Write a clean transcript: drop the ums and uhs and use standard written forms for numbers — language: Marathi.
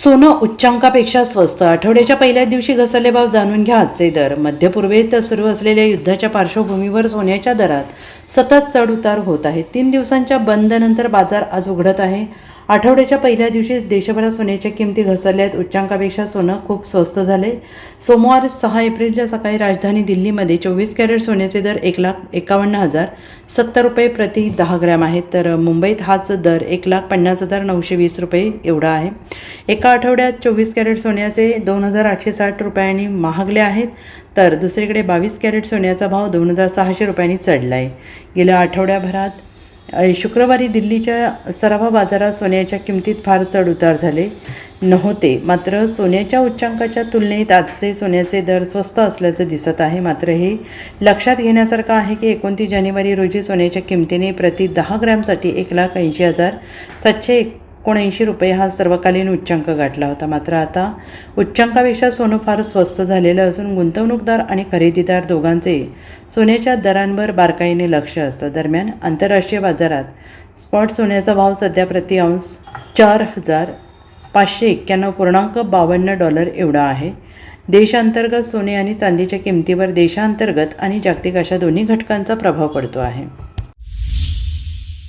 सोनं उच्चांकापेक्षा स्वस्त. आठवड्याच्या पहिल्या दिवशी घसरले भाव जाणून घ्या आजचे दर. मध्य पूर्वेत सुरू असलेल्या युद्धाच्या पार्श्वभूमीवर सोन्याच्या दरात सतत चढउतार होत आहेत. 3 दिवसांच्या बंदनंतर बाजार आज उघडत आहे. आठवड्याच्या पहिल्या दिवशी देशभरात सोन्याच्या किमती घसरल्या आहेत. उच्चांकापेक्षा सोनं खूप स्वस्त झाले. सोमवार 6 एप्रिलच्या सकाळी राजधानी दिल्लीमध्ये 24 कॅरेट सोन्याचे दर 1,51,070 रुपये प्रति 10 ग्रॅम आहेत. तर मुंबईत हाच दर 1,50,920 रुपये एवढा आहे. एका आठवड्यात 24 कॅरेट सोन्याचे 2,860 रुपयांनी महागले आहेत. तर दुसरीकडे 22 कॅरेट सोन्याचा भाव 2,600 रुपयांनी चढला आहे. गेल्या आठवड्याभरात शुक्रवारी दिल्लीच्या सराफा बाजारात सोन्याच्या किमतीत फार चढउतार झाले नव्हते. मात्र सोन्याच्या उच्चांकाच्या तुलनेत आजचे सोन्याचे दर स्वस्त असल्याचं दिसत आहे. मात्र हे लक्षात घेण्यासारखं आहे की 29 जानेवारी रोजी सोन्याच्या किमतीने प्रति 10 ग्रॅमसाठी 1,80,779 रुपये हा सर्वकालीन उच्चांक गाठला होता. मात्र आता उच्चांकापेक्षा सोनं फार स्वस्त झालेलं असून गुंतवणूकदार आणि खरेदीदार दोघांचे सोन्याच्या दरांवर बारकाईने लक्ष असतं. दरम्यान आंतरराष्ट्रीय बाजारात स्पॉट सोन्याचा भाव सध्या प्रति औंस $4,591.52 एवढा आहे. देशांतर्गत सोने आणि चांदीच्या किमतीवर देशांतर्गत आणि जागतिक अशा दोन्ही घटकांचा प्रभाव पडतो आहे.